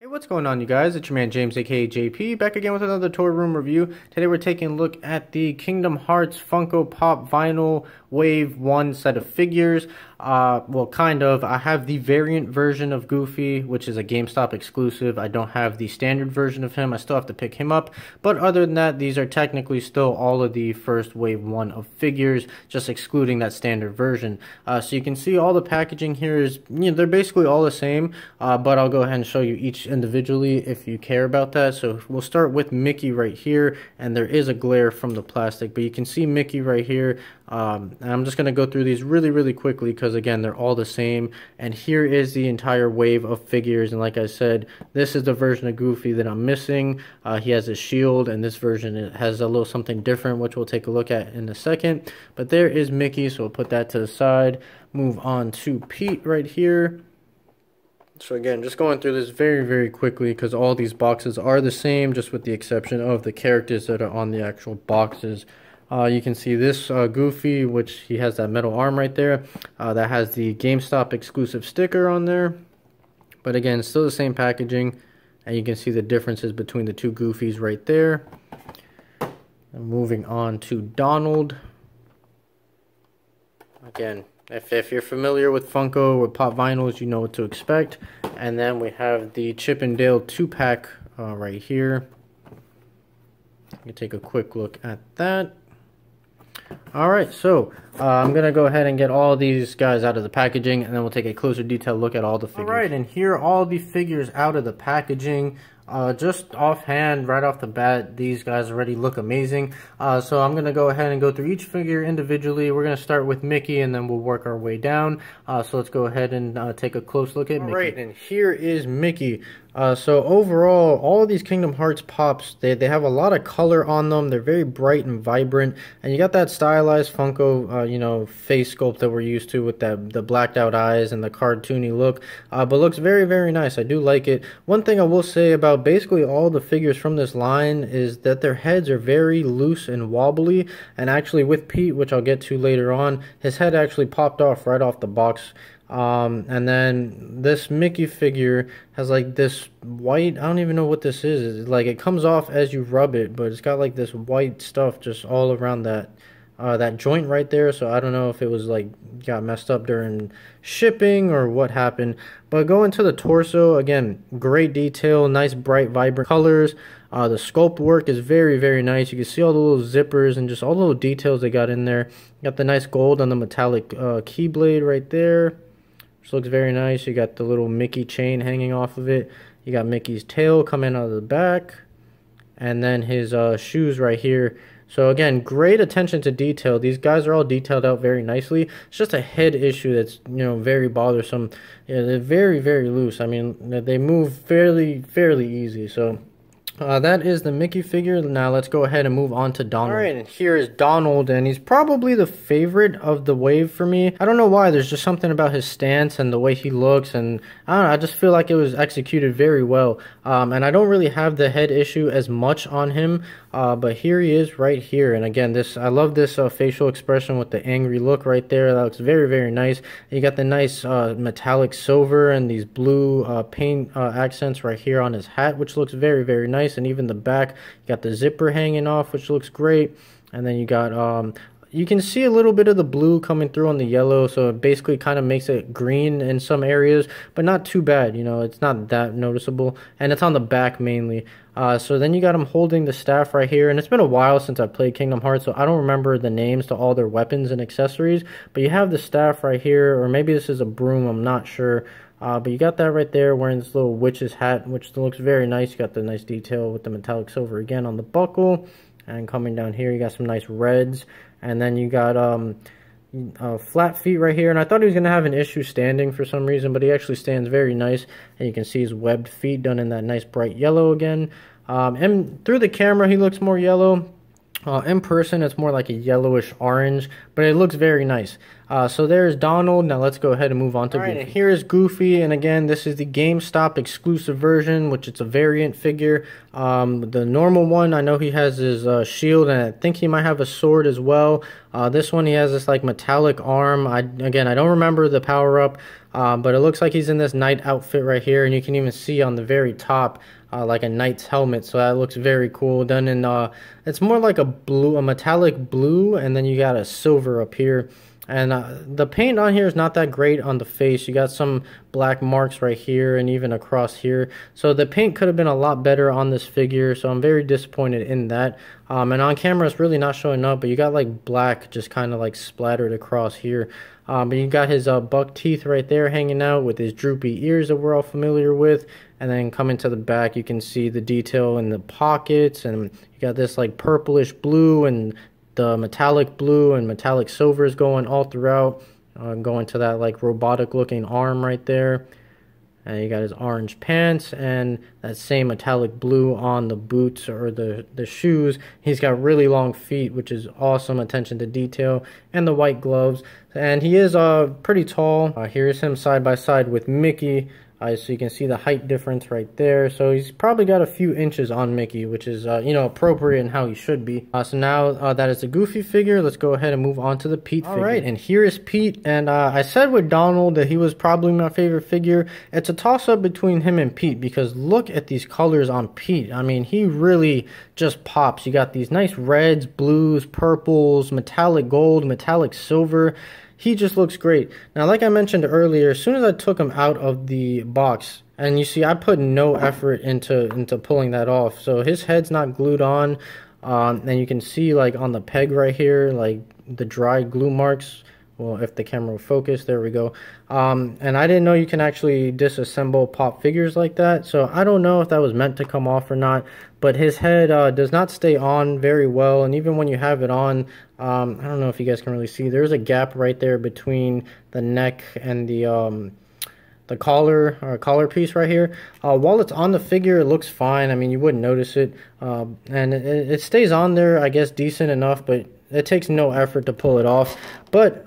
Hey, what's going on, you guys? It's your man James, aka JP, back again with another toy room review. Today we're taking a look at the Kingdom Hearts Funko Pop Vinyl Wave 1 set of figures. Well, kind of. I have the variant version of Goofy, which is a GameStop exclusive. I don't have the standard version of him. I still have to pick him up. But other than that, these are technically still all of the first Wave 1 of figures, just excluding that standard version. So you can see all the packaging here is, they're basically all the same, but I'll go ahead and show you each individually if you care about that. So we'll start with Mickey right here, and there is a glare from the plastic, but you can see Mickey right here. And I'm just going to go through these really quickly because again they're all the same, and here is the entire wave of figures. And like I said, this is the version of Goofy that I'm missing. He has a shield, and this version has a little something different, which we'll take a look at in a second. But there is Mickey, so we'll put that to the side. Move on to Pete right here. So again, just going through this very quickly because all these boxes are the same, just with the exception of the characters that are on the actual boxes. You can see this Goofy, which he has that metal arm right there. That has the GameStop exclusive sticker on there. But again, still the same packaging. And you can see the differences between the two Goofys right there. And moving on to Donald. Again, if you're familiar with Funko or Pop Vinyls, you know what to expect. And then we have the Chippendale 2-pack right here. You can take a quick look at that. Alright, so I'm going to go ahead and get all these guys out of the packaging, and then we'll take a closer detailed look at all the figures. Alright, and here are all the figures out of the packaging. Just offhand, right off the bat, these guys already look amazing. So I'm going to go ahead and go through each figure individually. We're going to start with Mickey, and then we'll work our way down. So let's go ahead and take a close look at Mickey. Alright, and here is Mickey. So overall, all of these Kingdom Hearts Pops, they have a lot of color on them. They're very bright and vibrant. And you got that stylized Funko, face sculpt that we're used to with the blacked out eyes and the cartoony look. But looks very nice. I do like it. One thing I will say about basically all the figures from this line is that their heads are very loose and wobbly. And actually with Pete, which I'll get to later on, his head actually popped off right off the box. And then this Mickey figure has like this white, I don't even know what this is. It's like it comes off as you rub it, but it's got like this white stuff just all around that joint right there. So I don't know if it was like got messed up during shipping or what happened. But going to the torso, again, great detail, nice bright vibrant colors. The sculpt work is very nice. You can see all the little zippers and just all the little details they got in there. Got the nice gold on the metallic keyblade right there, which looks very nice. You got the little Mickey chain hanging off of it. You got Mickey's tail coming out of the back, and then his shoes right here. So again, great attention to detail. These guys are all detailed out very nicely. It's just a head issue that's very bothersome. Yeah, they're very loose. I mean, they move fairly easy. So that is the Mickey figure. Now let's go ahead and move on to Donald. Alright, and here is Donald, and he's probably the favorite of the wave for me. I don't know why, there's just something about his stance and the way he looks, and I don't know, I just feel like it was executed very well. And I don't really have the head issue as much on him, but here he is right here. And again, I love this facial expression with the angry look right there. That looks very nice. You got the nice metallic silver and these blue paint accents right here on his hat, which looks very nice. And even the back, you got the zipper hanging off, which looks great. And then you got you can see a little bit of the blue coming through on the yellow, so it basically kind of makes it green in some areas, but not too bad. It's not that noticeable, and it's on the back mainly. So then you got him holding the staff right here, and it's been a while since I played Kingdom Hearts, so I don't remember the names to all their weapons and accessories, but you have the staff right here, or maybe this is a broom, I'm not sure. But you got that right there, wearing this little witch's hat, which looks very nice. You got the nice detail with the metallic silver again on the buckle. And coming down here, you got some nice reds. And then you got flat feet right here. And I thought he was going to have an issue standing for some reason, but he actually stands very nice. And you can see his webbed feet done in that nice bright yellow again. And through the camera, he looks more yellow. In person, it's more like a yellowish orange, but it looks very nice. So there's Donald. Now let's go ahead and move on to Goofy. All right, and here is Goofy, and again, this is the GameStop exclusive version, which it's a variant figure. The normal one, I know he has his shield, and I think he might have a sword as well. This one, he has this like metallic arm. Again, I don't remember the power up, but it looks like he's in this knight outfit right here, and you can even see on the very top like a knight's helmet, so that looks very cool. Done in it's more like a metallic blue, and then you got a silver up here. And the paint on here is not that great on the face. You got some black marks right here and even across here. So the paint could have been a lot better on this figure. So I'm very disappointed in that. And on camera it's really not showing up, but you got like black just kind of like splattered across here. But you got his buck teeth right there hanging out with his droopy ears that we're all familiar with. And then coming to the back, you can see the detail in the pockets. And you got this like purplish blue and the metallic blue and metallic silvers going all throughout, going to that like robotic looking arm right there. And you got his orange pants and that same metallic blue on the boots or the shoes. He's got really long feet, which is awesome attention to detail, and the white gloves. And he is pretty tall. Here's him side by side with Mickey. So you can see the height difference right there. So he's probably got a few inches on Mickey, which is, you know, appropriate and how he should be. So now that is the Goofy figure. Let's go ahead and move on to the Pete figure. All right, and here is Pete. And I said with Donald that he was probably my favorite figure. It's a toss-up between him and Pete because look at these colors on Pete. I mean, he really just pops. You got these nice reds, blues, purples, metallic gold, metallic silver. He just looks great. Now, like I mentioned earlier, as soon as I took him out of the box, and you see I put no effort into pulling that off. So his head's not glued on, and you can see like on the peg right here, like the dry glue marks. Well, if the camera will focus, there we go. And I didn't know you can actually disassemble pop figures like that. So I don't know if that was meant to come off or not. But his head does not stay on very well. And even when you have it on, I don't know if you guys can really see. There's a gap right there between the neck and the collar piece right here. While it's on the figure, it looks fine. I mean, you wouldn't notice it. And it stays on there, I guess, decent enough. But it takes no effort to pull it off. But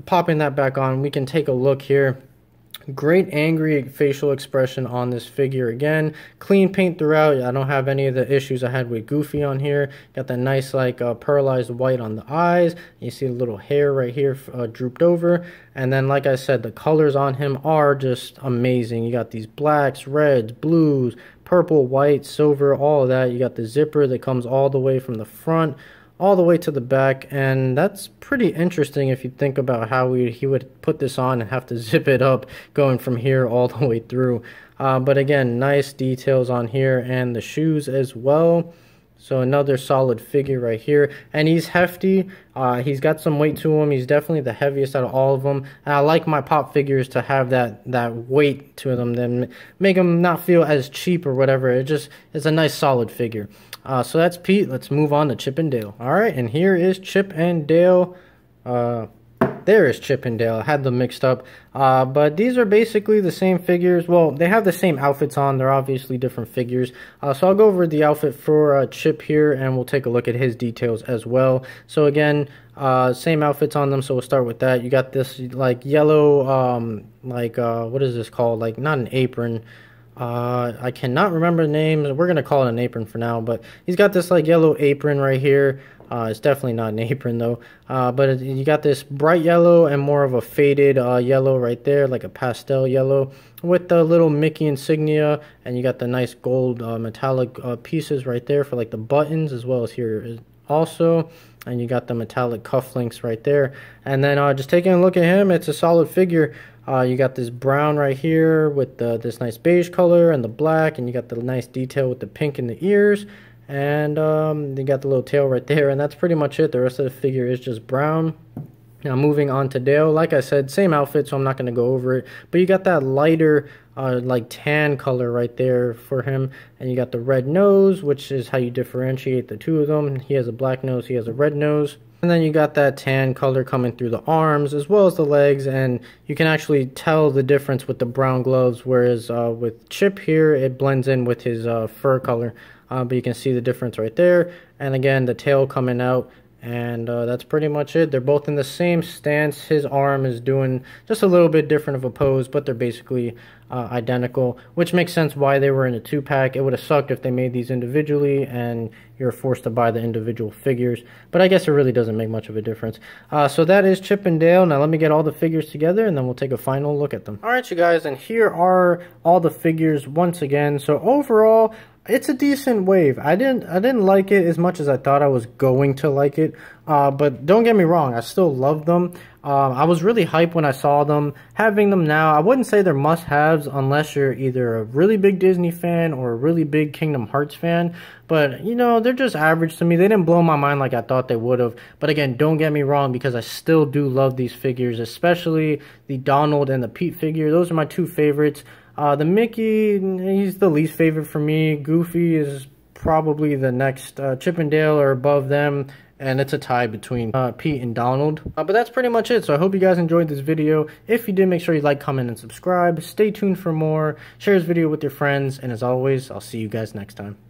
popping that back on, we can take a look here. Great angry facial expression on this figure again. Clean paint throughout. I don't have any of the issues I had with Goofy on here. Got that nice like pearlized white on the eyes. You see a little hair right here drooped over. And then like I said, the colors on him are just amazing. You got these blacks, reds, blues, purple, white, silver, all of that. You got the zipper that comes all the way from the front all the way to the back, and that's pretty interesting if you think about how he would put this on and have to zip it up going from here all the way through. But again, nice details on here and the shoes as well. So another solid figure right here, and he's hefty. He's got some weight to him. He's definitely the heaviest out of all of them. And I like my pop figures to have that weight to them, then make them not feel as cheap or whatever. It's a nice solid figure. So that's Pete. Let's move on to Chippendale. All right, and here is Chippendale. There is Chippendale. I had them mixed up. But these are basically the same figures. Well, they have the same outfits on. They're obviously different figures. So I'll go over the outfit for Chip here, and we'll take a look at his details as well. So again, same outfits on them. So we'll start with that. You got this like yellow, what is this called? Like not an apron. I cannot remember the name. We're going to call it an apron for now, but he's got this like yellow apron right here. It's definitely not an apron though. But you got this bright yellow and more of a faded yellow right there, like a pastel yellow with the little Mickey insignia, and you got the nice gold metallic pieces right there for like the buttons, as well as here also. And you got the metallic cufflinks right there. And then just taking a look at him, it's a solid figure. You got this brown right here with this nice beige color and the black, and you got the nice detail with the pink in the ears, and you got the little tail right there, and that's pretty much it. The rest of the figure is just brown. Now moving on to Dale, like I said, same outfit, so I'm not going to go over it, but you got that lighter like tan color right there for him, and you got the red nose, which is how you differentiate the two of them. He has a black nose, he has a red nose. And then you got that tan color coming through the arms as well as the legs, and you can actually tell the difference with the brown gloves, whereas with Chip here, it blends in with his fur color. but you can see the difference right there. And again, the tail coming out. And that's pretty much it. They're both in the same stance. His arm is doing just a little bit different of a pose, but they're basically identical, which makes sense why they were in a 2-pack. It would have sucked if they made these individually and you're forced to buy the individual figures, but I guess it really doesn't make much of a difference. So that is Chippendale. Now let me get all the figures together and then we'll take a final look at them. Alright, you guys, and here are all the figures once again. So overall, it's a decent wave. I didn't like it as much as I thought I was going to like it. But don't get me wrong, I still love them. I was really hyped when I saw them. Having them now, I wouldn't say they're must-haves unless you're either a really big Disney fan or a really big Kingdom Hearts fan. But, you know, they're just average to me. They didn't blow my mind like I thought they would have. But again, don't get me wrong, because I still do love these figures, especially the Donald and the Pete figure. Those are my 2 favorites. The Mickey, he's the least favorite for me. Goofy is probably the next. Chippendale are above them, and it's a tie between Pete and Donald. But that's pretty much it. So I hope you guys enjoyed this video. If you did, make sure you like, comment, and subscribe. Stay tuned for more. Share this video with your friends. And as always, I'll see you guys next time.